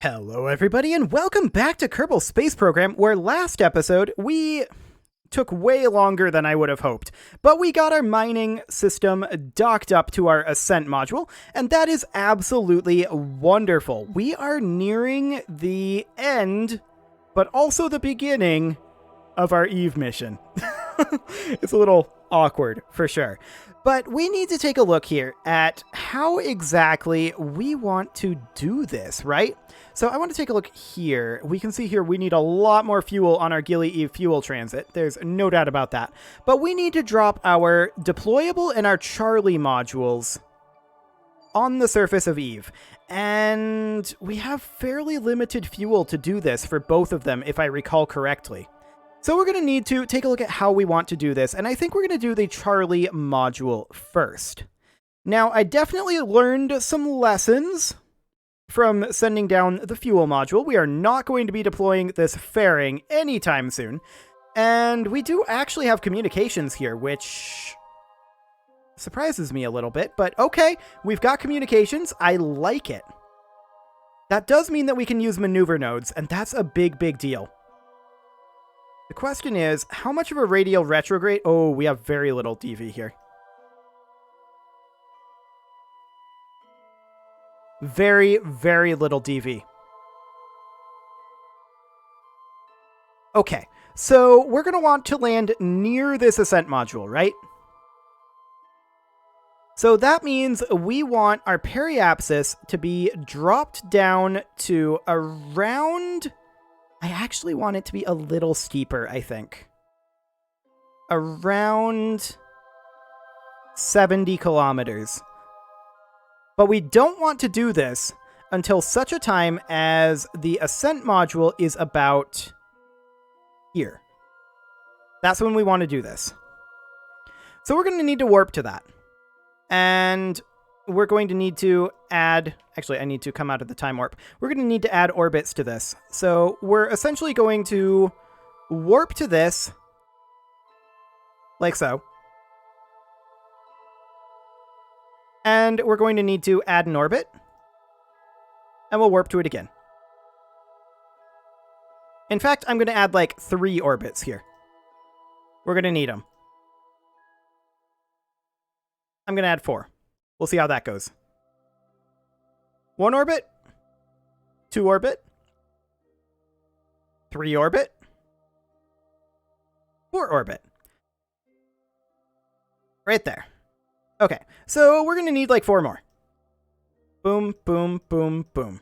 Hello everybody and welcome back to Kerbal Space Program, where last episode we took way longer than I would have hoped, but we got our mining system docked up to our ascent module, and that is absolutely wonderful. We are nearing the end, but also the beginning of our Eve mission. It's a little awkward, for sure. But we need to take a look here at how exactly we want to do this, right? So I want to take a look here. We can see here we need a lot more fuel on our Gili Eve fuel transit. There's no doubt about that. But we need to drop our deployable and our Charlie modules on the surface of Eve. And we have fairly limited fuel to do this for both of them, if I recall correctly. So we're going to need to take a look at how we want to do this, and I think we're going to do the Charlie module first. Now, I definitely learned some lessons from sending down the fuel module. We are not going to be deploying this fairing anytime soon, and we do actually have communications here, which surprises me a little bit, but okay, we've got communications. I like it. That does mean that we can use maneuver nodes, and that's a big, big deal. The question is, how much of a radial retrograde? Oh, we have very little DV here. Very, very little DV. Okay, so we're going to want to land near this ascent module, right? So that means we want our periapsis to be dropped down to around... I actually want it to be a little steeper, I think. Around 70 kilometers. But we don't want to do this until such a time as the ascent module is about here. That's when we want to do this. So we're going to need to warp to that. And we're going to need to add... Actually, I need to come out of the time warp. We're going to need to add orbits to this. So we're essentially going to warp to this, like so. And we're going to need to add an orbit. And we'll warp to it again. In fact, I'm going to add like 3 orbits here. We're going to need them. I'm going to add 4. We'll see how that goes. 1 orbit, 2 orbit, 3 orbit, 4 orbit. Right there. Okay, so we're going to need like 4 more. Boom, boom, boom, boom.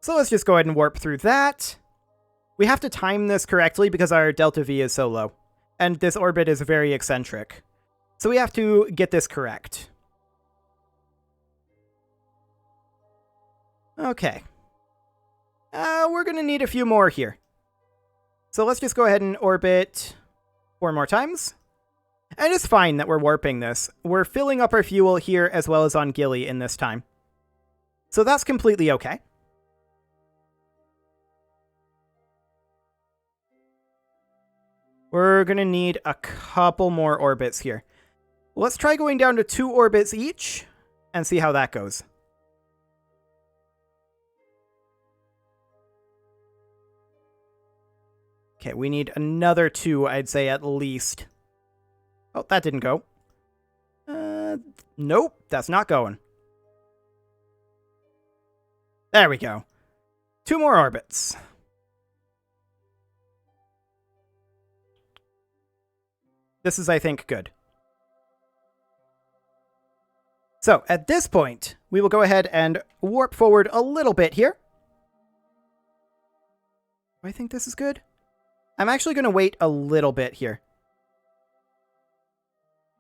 So let's just go ahead and warp through that. We have to time this correctly because our delta V is so low. And this orbit is very eccentric. So we have to get this correct. Okay. We're going to need a few more here. So let's just go ahead and orbit 4 more times. And it's fine that we're warping this. We're filling up our fuel here as well as on Gili in this time. So that's completely okay. We're going to need a couple more orbits here. Let's try going down to 2 orbits each and see how that goes. Okay, we need another 2, I'd say, at least. Oh, that didn't go. Nope, that's not going. There we go. 2 more orbits. This is, I think, good. So, at this point, we will go ahead and warp forward a little bit here. Do I think this is good? I'm actually going to wait a little bit here.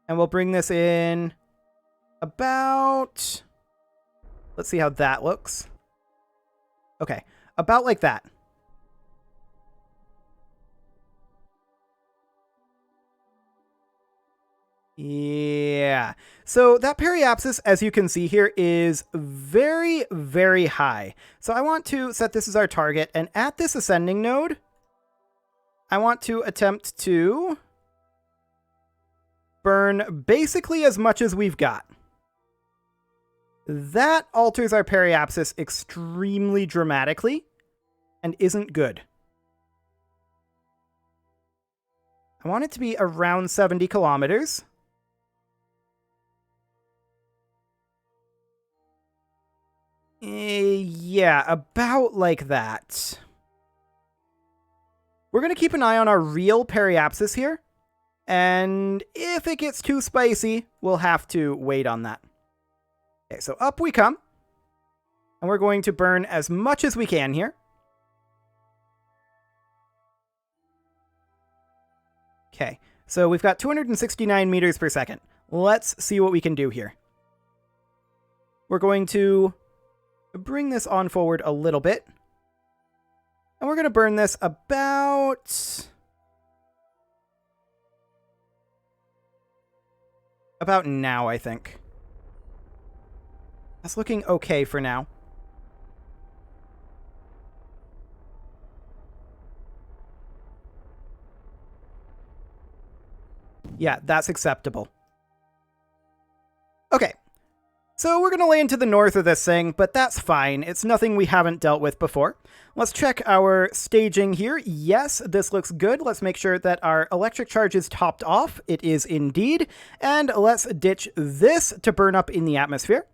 And we'll bring this in about... Let's see how that looks. Okay, about like that. Yeah. So that periapsis, as you can see here, is very, very high. So I want to set this as our target. And at this ascending node, I want to attempt to burn basically as much as we've got. That alters our periapsis extremely dramatically and isn't good. I want it to be around 70 kilometers. Yeah, about like that. We're going to keep an eye on our real periapsis here. And if it gets too spicy, we'll have to wait on that. Okay, so up we come. And we're going to burn as much as we can here. Okay, so we've got 269 meters per second. Let's see what we can do here. We're going to bring this on forward a little bit. And we're going to burn this about now, I think. That's looking okay for now. Yeah, that's acceptable. Okay. So we're going to land to the north of this thing, but that's fine. It's nothing we haven't dealt with before. Let's check our staging here. Yes, this looks good. Let's make sure that our electric charge is topped off. It is indeed. And let's ditch this to burn up in the atmosphere.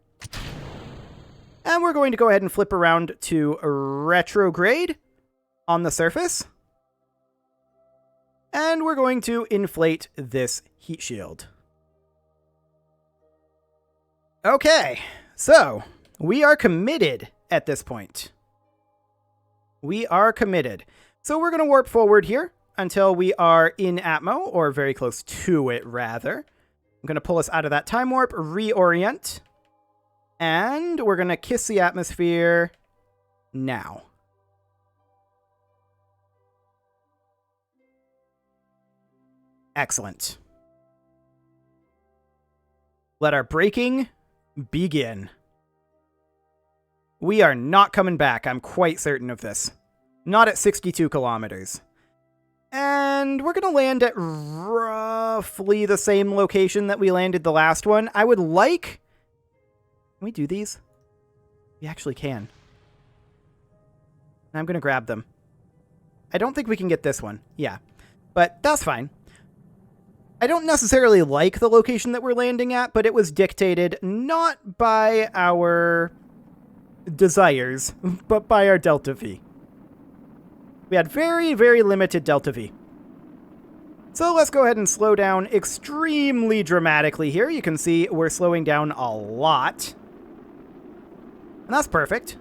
And we're going to go ahead and flip around to retrograde on the surface. And we're going to inflate this heat shield. Okay, so we are committed at this point. We are committed. So we're going to warp forward here until we are in Atmo, or very close to it, rather. I'm going to pull us out of that time warp, reorient, and we're going to kiss the atmosphere now. Excellent. Let our braking begin. We are not coming back, I'm quite certain of this. Not at 62 kilometers. And we're going to land at roughly the same location that we landed the last one. I would like... Can we do these? We actually can. And I'm going to grab them. I don't think we can get this one. Yeah. But that's fine. I don't necessarily like the location that we're landing at, but it was dictated not by our desires, but by our delta V. We had very, very limited delta V. So let's go ahead and slow down extremely dramatically here. You can see we're slowing down a lot. And that's perfect.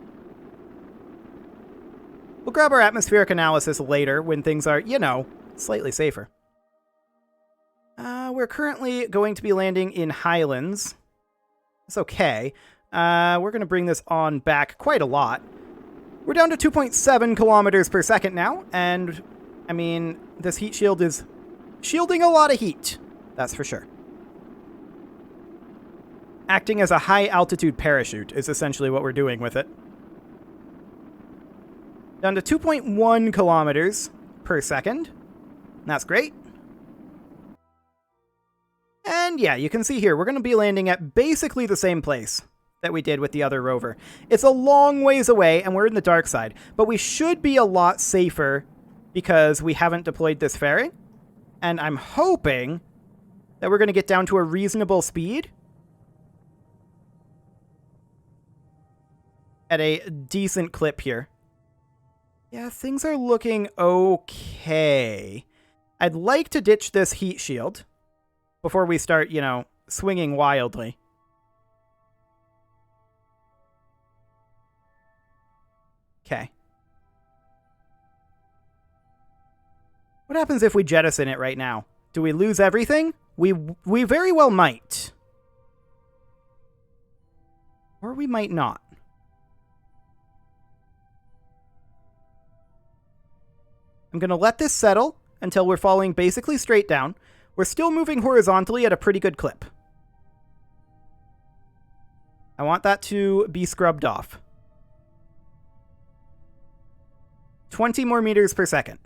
We'll grab our atmospheric analysis later when things are, you know, slightly safer. We're currently going to be landing in Highlands. It's okay. We're going to bring this on back quite a lot. We're down to 2.7 kilometers per second now, and, I mean, this heat shield is shielding a lot of heat. That's for sure. Acting as a high-altitude parachute is essentially what we're doing with it. Down to 2.1 kilometers per second. That's great. And yeah, you can see here, we're going to be landing at basically the same place that we did with the other rover. It's a long ways away, and we're in the dark side, but we should be a lot safer because we haven't deployed this fairing. And I'm hoping that we're going to get down to a reasonable speed at a decent clip here. Yeah, things are looking okay. I'd like to ditch this heat shield before we start, you know, swinging wildly. Okay. What happens if we jettison it right now? Do we lose everything? We very well might. Or we might not. I'm going to let this settle until we're falling basically straight down. We're still moving horizontally at a pretty good clip. I want that to be scrubbed off. 20 more meters per second.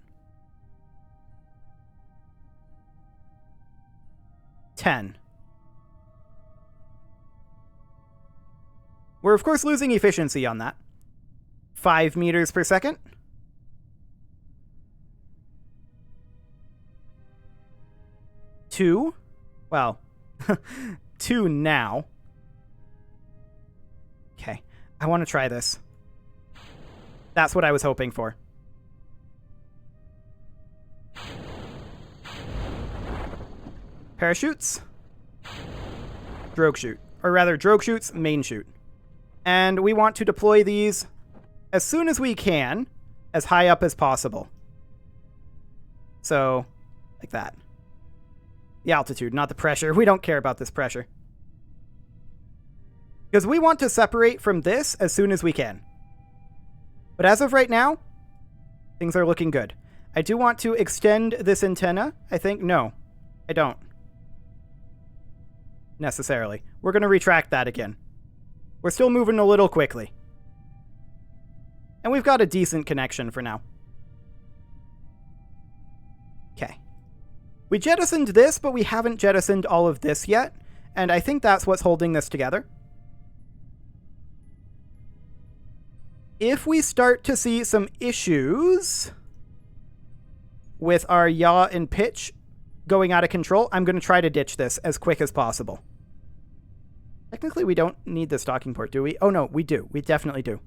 10. We're, of course, losing efficiency on that. 5 meters per second. 2. Well, 2 now. Okay, I want to try this. That's what I was hoping for. Parachutes. Drogue chute. Or rather, drogue chutes, main chute. And we want to deploy these as soon as we can, as high up as possible. So, like that. The altitude, not the pressure. We don't care about this pressure. Because we want to separate from this as soon as we can. But as of right now, things are looking good. I do want to extend this antenna, I think. No, I don't. Necessarily. We're going to retract that again. We're still moving a little quickly. And we've got a decent connection for now. Okay. We jettisoned this, but we haven't jettisoned all of this yet. And I think that's what's holding this together. If we start to see some issues with our yaw and pitch going out of control, I'm going to try to ditch this as quick as possible. Technically, we don't need the docking port, do we? Oh, no, we do. We definitely do.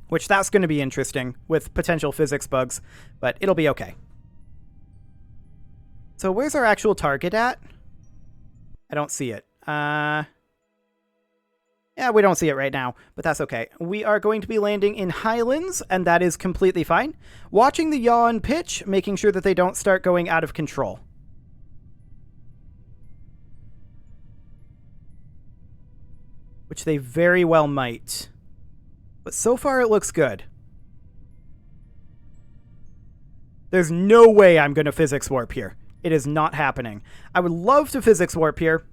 Which, that's going to be interesting with potential physics bugs, but it'll be okay. So, where's our actual target at? I don't see it. Yeah, we don't see it right now, but that's okay. We are going to be landing in Highlands, and that is completely fine. Watching the yaw and pitch, making sure that they don't start going out of control. Which they very well might. But so far it looks good. There's no way I'm going to physics warp here. It is not happening. I would love to physics warp here.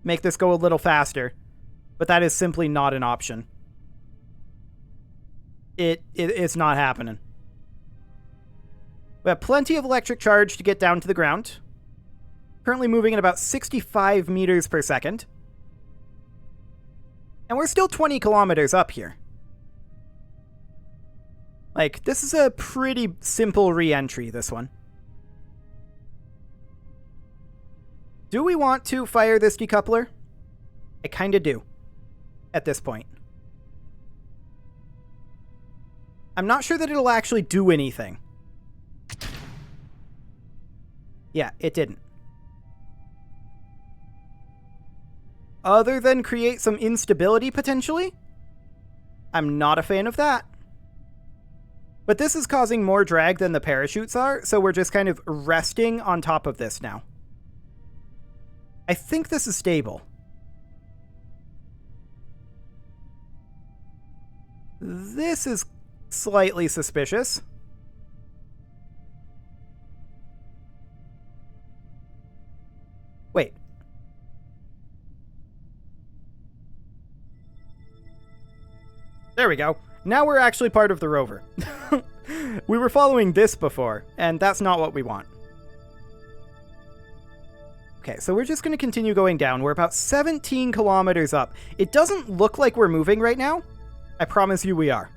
Make this go a little faster. But that is simply not an option. It's not happening. We have plenty of electric charge to get down to the ground. Currently moving at about 65 meters per second. And we're still 20 kilometers up here. Like, this is a pretty simple re-entry, this one. Do we want to fire this decoupler? I kind of do. At this point. I'm not sure that it'll actually do anything. Yeah, it didn't. Other than create some instability, potentially? I'm not a fan of that. But this is causing more drag than the parachutes are, so we're just kind of resting on top of this now. I think this is stable. This is slightly suspicious. Wait. There we go. Now we're actually part of the rover. We were following this before, and that's not what we want. Okay, so we're just going to continue going down. We're about 17 kilometers up. It doesn't look like we're moving right now. I promise you we are.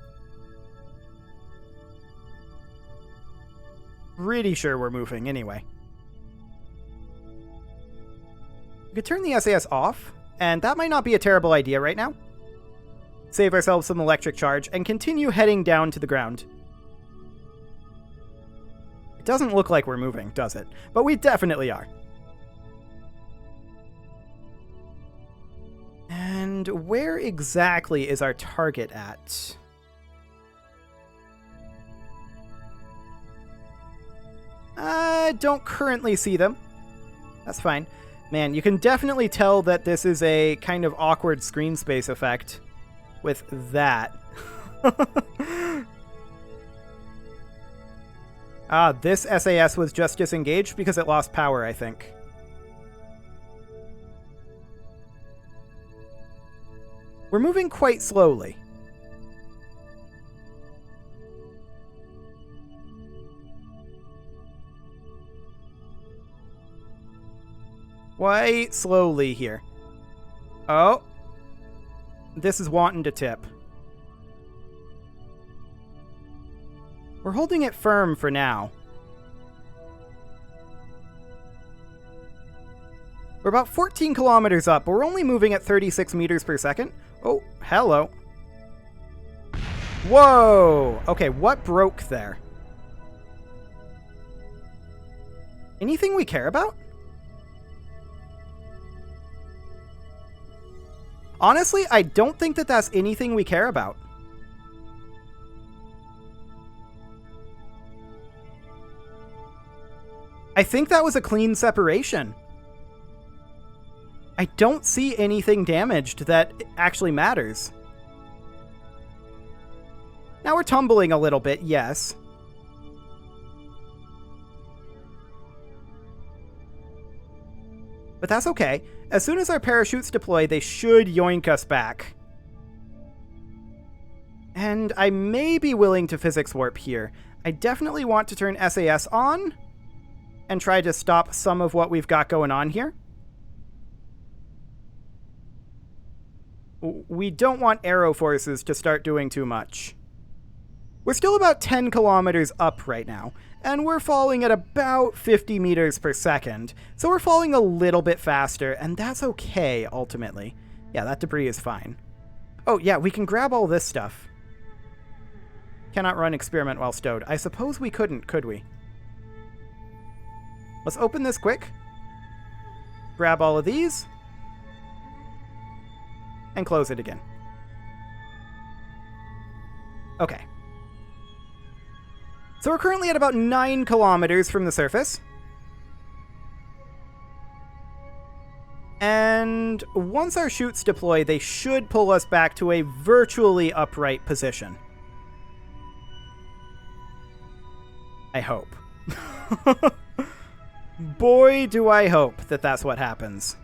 Pretty sure we're moving anyway. We could turn the SAS off, and that might not be a terrible idea right now. Save ourselves some electric charge, and continue heading down to the ground. It doesn't look like we're moving, does it? But we definitely are. And where exactly is our target at? I don't currently see them. That's fine. Man, you can definitely tell that this is a kind of awkward screen space effect with that. This SAS was just disengaged because it lost power, I think. We're moving quite slowly. Quite slowly here. Oh. This is wanting to tip. We're holding it firm for now. We're about 14 kilometers up, but we're only moving at 36 meters per second. Oh, hello. Whoa! Okay, what broke there? Anything we care about? Honestly, I don't think that that's anything we care about. I think that was a clean separation. I don't see anything damaged that actually matters. Now we're tumbling a little bit, yes. But that's okay. As soon as our parachutes deploy, they should yoink us back. And I may be willing to physics warp here. I definitely want to turn SAS on and try to stop some of what we've got going on here. We don't want aero forces to start doing too much. We're still about 10 kilometers up right now, and we're falling at about 50 meters per second, so we're falling a little bit faster, and that's okay, ultimately. Yeah, that debris is fine. Oh, yeah, we can grab all this stuff. Cannot run experiment while stowed. I suppose we couldn't, could we? Let's open this quick. Grab all of these. And close it again. Okay. So we're currently at about 9 kilometers from the surface. And once our chutes deploy, they should pull us back to a virtually upright position. I hope. Boy, do I hope that that's what happens.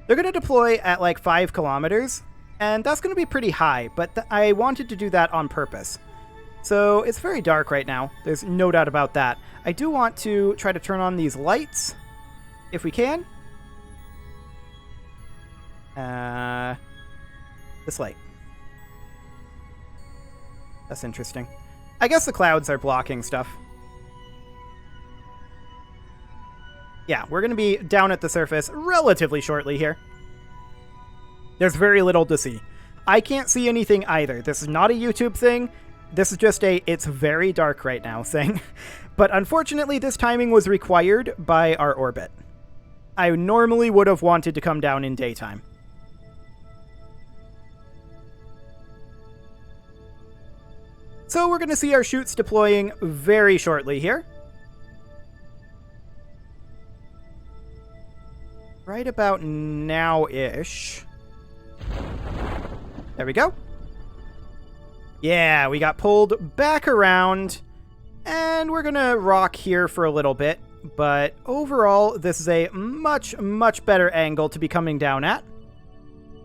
They're going to deploy at like 5 kilometers, and that's going to be pretty high, but I wanted to do that on purpose. So it's very dark right now. There's no doubt about that. I do want to try to turn on these lights, if we can. This light. That's interesting. I guess the clouds are blocking stuff. Yeah, we're going to be down at the surface relatively shortly here. There's very little to see. I can't see anything either. This is not a YouTube thing. This is just a it's very dark right now thing. But unfortunately, this timing was required by our orbit. I normally would have wanted to come down in daytime. So we're going to see our chutes deploying very shortly here. Right about now-ish. There we go. Yeah, we got pulled back around, and we're gonna rock here for a little bit, but overall, this is a much, much better angle to be coming down at.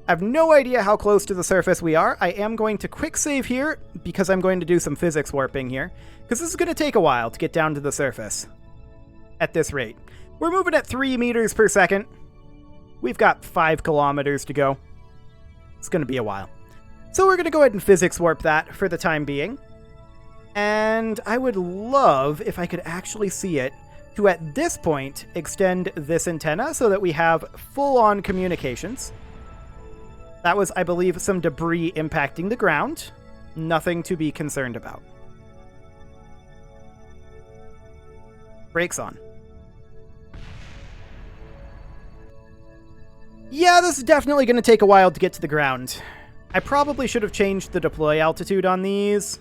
I have no idea how close to the surface we are. I am going to quick save here, because I'm going to do some physics warping here, because this is going to take a while to get down to the surface at this rate. We're moving at 3 meters per second. We've got 5 kilometers to go. It's going to be a while. So we're going to go ahead and physics warp that for the time being. And I would love, if I could actually see it, to at this point extend this antenna so that we have full-on communications. That was, I believe, some debris impacting the ground. Nothing to be concerned about. Brakes on. Yeah, this is definitely going to take a while to get to the ground. I probably should have changed the deploy altitude on these.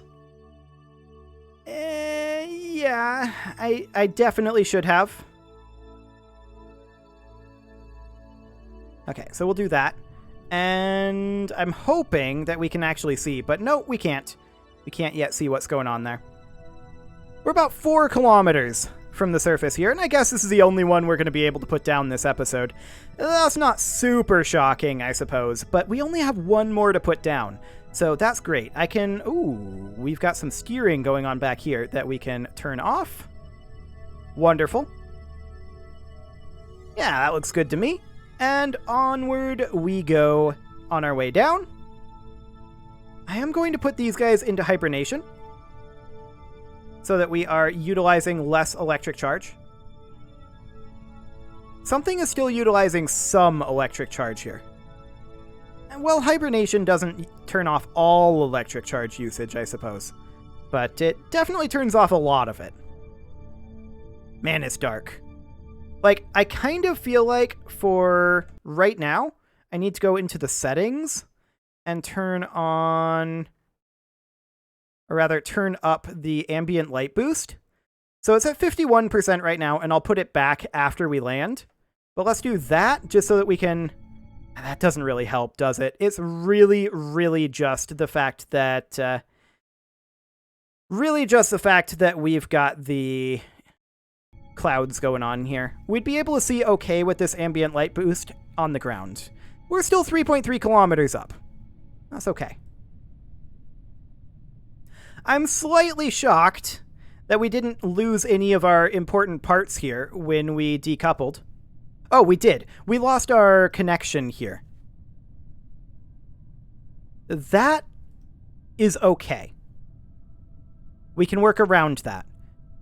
Yeah, I definitely should have. Okay, so we'll do that. And I'm hoping that we can actually see, but no, we can't. We can't yet see what's going on there. We're about 4 kilometers from the surface here, and I guess this is the only one we're going to be able to put down this episode. That's not super shocking, I suppose, but we only have one more to put down, so that's great. I can... Ooh, we've got some steering going on back here that we can turn off. Wonderful. Yeah, that looks good to me. And onward we go on our way down. I am going to put these guys into hibernation so that we are utilizing less electric charge. Something is still utilizing some electric charge here. And well, hibernation doesn't turn off all electric charge usage, I suppose. But it definitely turns off a lot of it. Man, it's dark. Like, I kind of feel like for right now, I need to go into the settings and turn on, or rather turn up the ambient light boost. So it's at 51% right now, and I'll put it back after we land. But let's do that just so that we can... That doesn't really help, does it? It's really, really just the fact that... we've got the clouds going on here. We'd be able to see okay with this ambient light boost on the ground. We're still 3.3 kilometers up. That's okay. I'm slightly shocked that we didn't lose any of our important parts here when we decoupled. Oh, we did. We lost our connection here. That is okay. We can work around that.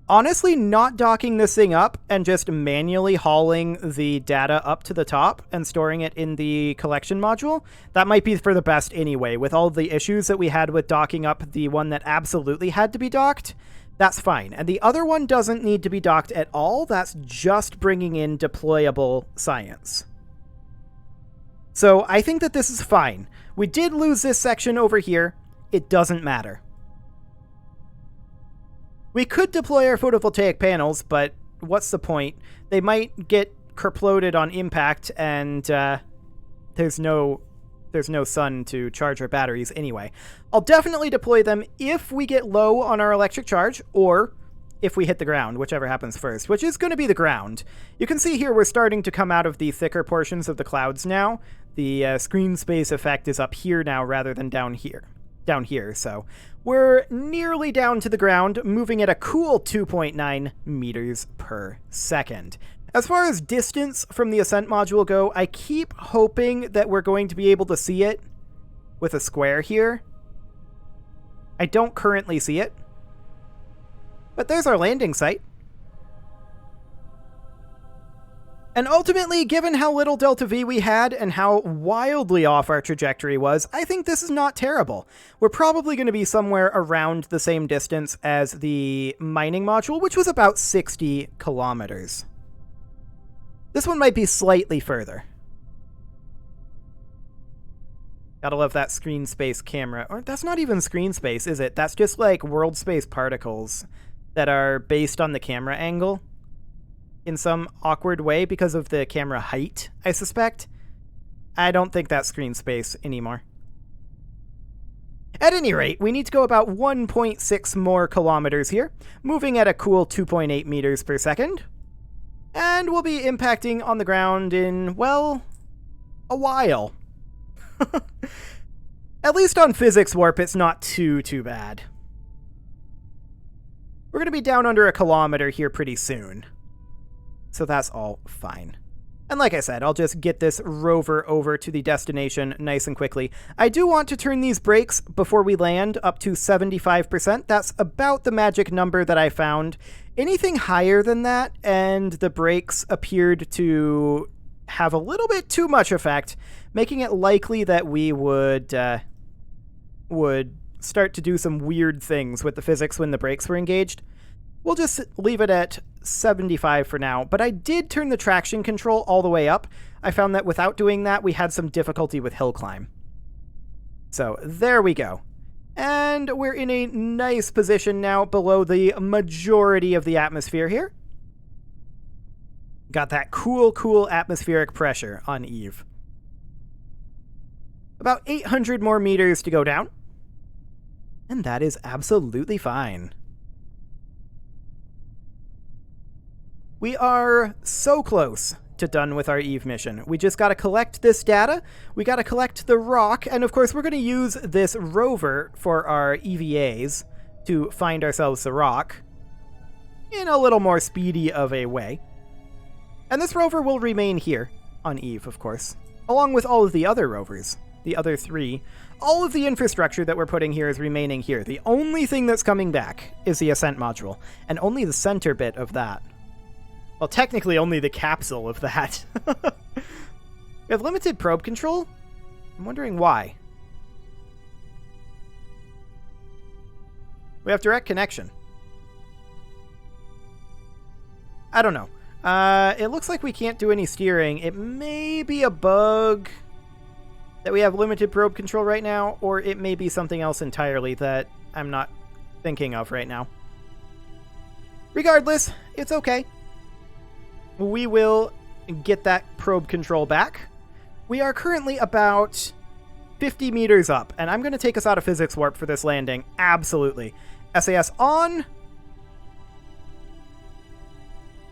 Honestly, not docking this thing up and just manually hauling the data up to the top and storing it in the collection module, that might be for the best anyway. With all the issues that we had with docking up the one that absolutely had to be docked, that's fine. And the other one doesn't need to be docked at all. That's just bringing in deployable science. So I think that this is fine. We did lose this section over here. It doesn't matter. We could deploy our photovoltaic panels, but what's the point? They might get kerploded on impact, and there's no sun to charge our batteries anyway. I'll definitely deploy them if we get low on our electric charge, or if we hit the ground, whichever happens first, which is going to be the ground. You can see here we're starting to come out of the thicker portions of the clouds now. The screen space effect is up here now rather than down here. So we're nearly down to the ground, moving at a cool 2.9 meters per second. As far as distance from the ascent module go, I keep hoping that we're going to be able to see it with a square here. I don't currently see it, but there's our landing site. And ultimately, given how little delta V we had and how wildly off our trajectory was, I think this is not terrible. We're probably going to be somewhere around the same distance as the mining module, which was about 60 kilometers. This one might be slightly further. Gotta love that screen space camera. Or that's not even screen space, is it? That's just like world space particles that are based on the camera angle in some awkward way because of the camera height, I suspect. I don't think that's screen space anymore. At any rate, we need to go about 1.6 more kilometers here, moving at a cool 2.8 meters per second. And we'll be impacting on the ground in, well, a while. At least on physics warp, it's not too bad. We're going to be down under a kilometer here pretty soon. So that's all fine. And like I said, I'll just get this rover over to the destination nice and quickly. I do want to turn these brakes before we land up to 75%. That's about the magic number that I found. Anything higher than that, and the brakes appeared to have a little bit too much effect, making it likely that we would start to do some weird things with the physics when the brakes were engaged. We'll just leave it at 75 for now, but I did turn the traction control all the way up. I found that without doing that, we had some difficulty with hill climb. So there we go. And we're in a nice position now below the majority of the atmosphere here. Got that cool atmospheric pressure on Eve. About 800 more meters to go down. And that is absolutely fine. We are so close to done with our Eve mission. We just got to collect this data, we got to collect the rock, and of course we're going to use this rover for our EVAs to find ourselves the rock in a little more speedy of a way. And this rover will remain here on Eve, of course, along with all of the other rovers, the other 3. All of the infrastructure that we're putting here is remaining here. The only thing that's coming back is the Ascent module, and only the center bit of that. Well, technically only the capsule of that. We have limited probe control? I'm wondering why. We have direct connection. I don't know. It looks like we can't do any steering. It may be a bug that we have limited probe control right now, or it may be something else entirely that I'm not thinking of right now. Regardless, it's okay. We will get that probe control back. We are currently about 50 meters up, and I'm going to take us out of physics warp for this landing. Absolutely. SAS on.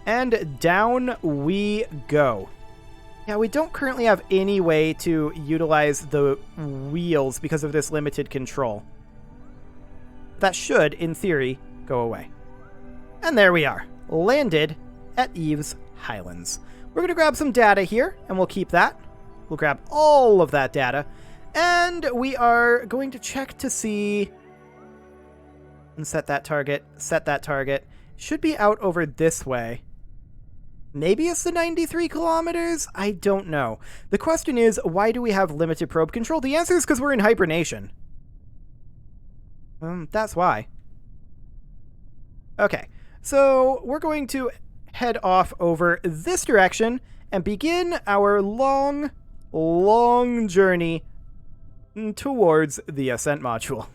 And down we go. Yeah, we don't currently have any way to utilize the wheels because of this limited control. That should, in theory, go away. And there we are, landed at Eve's Highlands. We're going to grab some data here, and we'll keep that. We'll grab all of that data, and we are going to check to see... And set that target, set that target. Should be out over this way. Maybe it's the 93 kilometers? I don't know. The question is, why do we have limited probe control? The answer is because we're in hibernation. That's why. Okay, so we're going to head off over this direction and begin our long, long journey towards the Ascent module.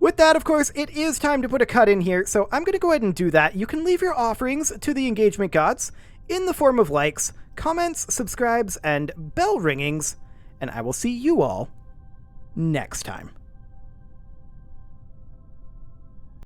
With that, of course, it is time to put a cut in here, so I'm going to go ahead and do that. You can leave your offerings to the engagement gods in the form of likes, comments, subscribes, and bell ringings, and I will see you all next time.